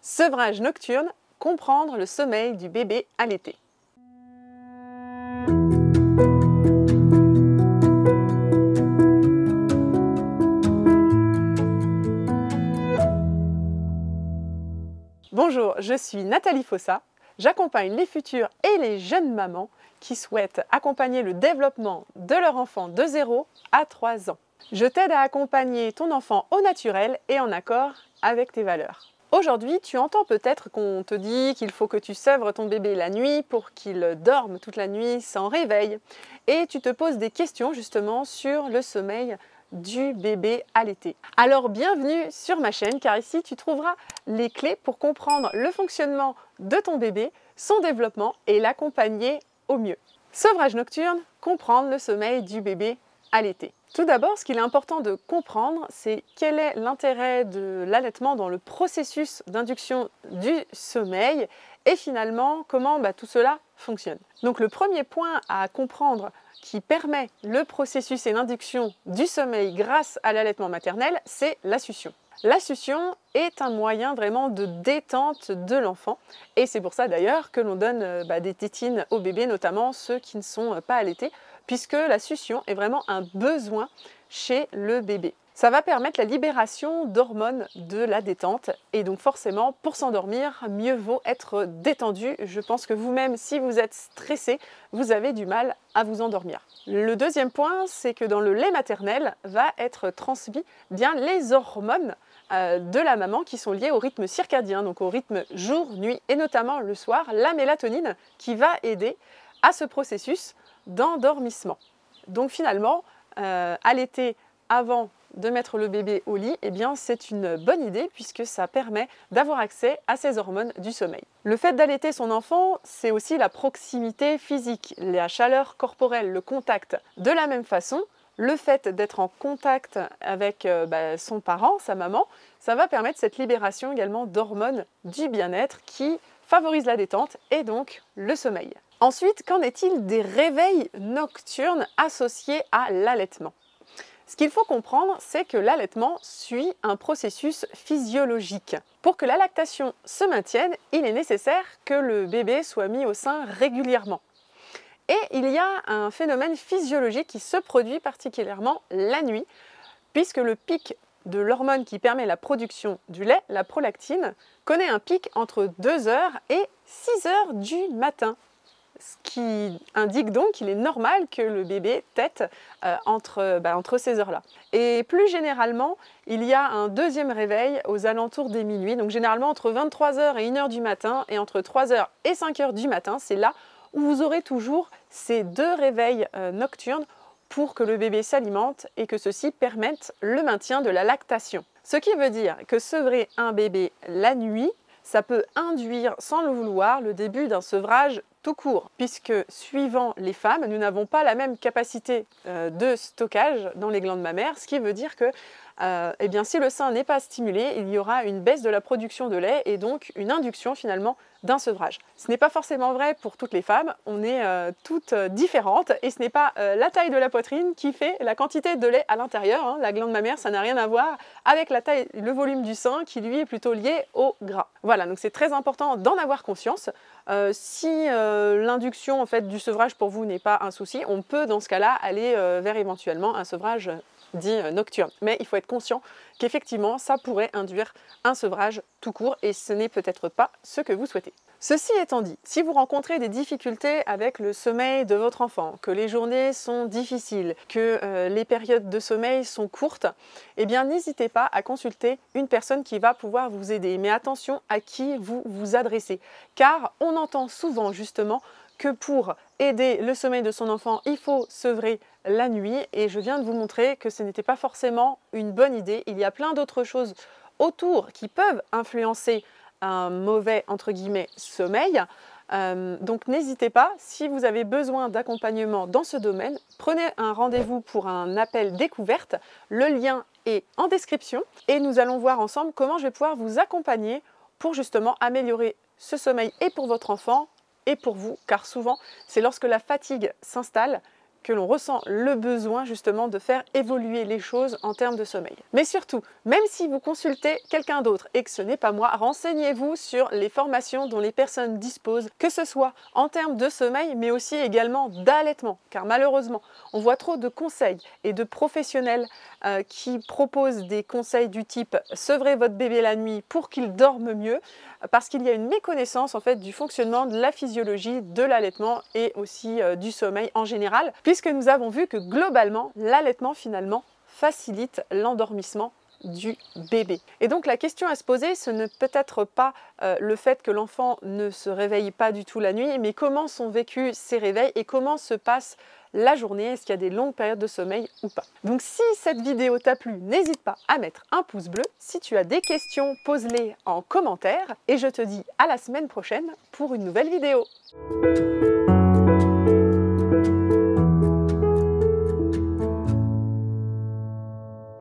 Sevrage nocturne, comprendre le sommeil du bébé allaité. Bonjour, je suis Nathalie Fossa. J'accompagne les futures et les jeunes mamans qui souhaitent accompagner le développement de leur enfant de 0 à 3 ans. Je t'aide à accompagner ton enfant au naturel et en accord avec tes valeurs. Aujourd'hui, tu entends peut-être qu'on te dit qu'il faut que tu sèvres ton bébé la nuit pour qu'il dorme toute la nuit sans réveil. Et tu te poses des questions justement sur le sommeil du bébé allaité. Alors bienvenue sur ma chaîne, car ici tu trouveras les clés pour comprendre le fonctionnement de ton bébé, son développement et l'accompagner au mieux. Sevrage nocturne, comprendre le sommeil du bébé allaité. Tout d'abord, ce qu'il est important de comprendre, c'est quel est l'intérêt de l'allaitement dans le processus d'induction du sommeil et finalement comment tout cela fonctionne. Donc le premier point à comprendre qui permet le processus et l'induction du sommeil grâce à l'allaitement maternel, c'est la succion. La succion est un moyen vraiment de détente de l'enfant et c'est pour ça d'ailleurs que l'on donne des tétines aux bébés, notamment ceux qui ne sont pas allaités, puisque la succion est vraiment un besoin chez le bébé. Ça va permettre la libération d'hormones de la détente et donc forcément pour s'endormir, mieux vaut être détendu. Je pense que vous-même, si vous êtes stressé, vous avez du mal à vous endormir. Le deuxième point, c'est que dans le lait maternel va être transmis les hormones de la maman qui sont liées au rythme circadien, donc au rythme jour-nuit et notamment le soir, la mélatonine qui va aider à ce processus d'endormissement. Donc finalement, allaiter avant de mettre le bébé au lit, c'est une bonne idée puisque ça permet d'avoir accès à ces hormones du sommeil. Le fait d'allaiter son enfant, c'est aussi la proximité physique, la chaleur corporelle, le contact. De la même façon, le fait d'être en contact avec son parent, sa maman, ça va permettre cette libération également d'hormones du bien-être qui favorise la détente et donc le sommeil. Ensuite, qu'en est-il des réveils nocturnes associés à l'allaitement ? Ce qu'il faut comprendre, c'est que l'allaitement suit un processus physiologique. Pour que la lactation se maintienne, il est nécessaire que le bébé soit mis au sein régulièrement. Et il y a un phénomène physiologique qui se produit particulièrement la nuit, puisque le pic de l'hormone qui permet la production du lait, la prolactine, connaît un pic entre 2h et 6h du matin. Ce qui indique donc qu'il est normal que le bébé tète entre ces heures-là. Et plus généralement, il y a un deuxième réveil aux alentours des minuit, donc généralement entre 23h et 1h du matin et entre 3h et 5h du matin, c'est là où vous aurez toujours ces deux réveils nocturnes pour que le bébé s'alimente et que ceci permette le maintien de la lactation. Ce qui veut dire que sevrer un bébé la nuit, ça peut induire sans le vouloir le début d'un sevrage tout court, puisque suivant les femmes, nous n'avons pas la même capacité de stockage dans les glandes mammaires, ce qui veut dire que si le sein n'est pas stimulé, il y aura une baisse de la production de lait et donc une induction finalement d'un sevrage. Ce n'est pas forcément vrai pour toutes les femmes, on est toutes différentes et ce n'est pas la taille de la poitrine qui fait la quantité de lait à l'intérieur. La glande mammaire, ça n'a rien à voir avec la taille, le volume du sein qui lui est plutôt lié au gras. Voilà, donc c'est très important d'en avoir conscience. Si l'induction en fait, du sevrage pour vous n'est pas un souci, on peut dans ce cas-là aller vers éventuellement un sevrage dit nocturne. Mais il faut être conscient qu'effectivement, ça pourrait induire un sevrage tout court et ce n'est peut-être pas ce que vous souhaitez. Ceci étant dit, si vous rencontrez des difficultés avec le sommeil de votre enfant, que les journées sont difficiles, que les périodes de sommeil sont courtes, n'hésitez pas à consulter une personne qui va pouvoir vous aider. Mais attention à qui vous vous adressez, car on entend souvent justement que pour aider le sommeil de son enfant, il faut sevrer la nuit et je viens de vous montrer que ce n'était pas forcément une bonne idée. Il y a plein d'autres choses autour qui peuvent influencer un mauvais, entre guillemets, sommeil. Donc n'hésitez pas, si vous avez besoin d'accompagnement dans ce domaine, prenez un rendez-vous pour un appel découverte. Le lien est en description et nous allons voir ensemble comment je vais pouvoir vous accompagner pour justement améliorer ce sommeil et pour votre enfant et pour vous, car souvent c'est lorsque la fatigue s'installe que l'on ressent le besoin justement de faire évoluer les choses en termes de sommeil. Mais surtout, même si vous consultez quelqu'un d'autre et que ce n'est pas moi, renseignez-vous sur les formations dont les personnes disposent, que ce soit en termes de sommeil, mais aussi également d'allaitement, car malheureusement, on voit trop de conseils et de professionnels qui proposent des conseils du type « sevrez votre bébé la nuit pour qu'il dorme mieux », parce qu'il y a une méconnaissance en fait du fonctionnement de la physiologie de l'allaitement et aussi du sommeil en général, puisque nous avons vu que globalement, l'allaitement finalement facilite l'endormissement du bébé. Et donc la question à se poser, ce n'est peut-être pas le fait que l'enfant ne se réveille pas du tout la nuit, mais comment sont vécus ces réveils et comment se passe la journée, est-ce qu'il y a des longues périodes de sommeil ou pas. Donc si cette vidéo t'a plu, n'hésite pas à mettre un pouce bleu. Si tu as des questions, pose-les en commentaire et je te dis à la semaine prochaine pour une nouvelle vidéo.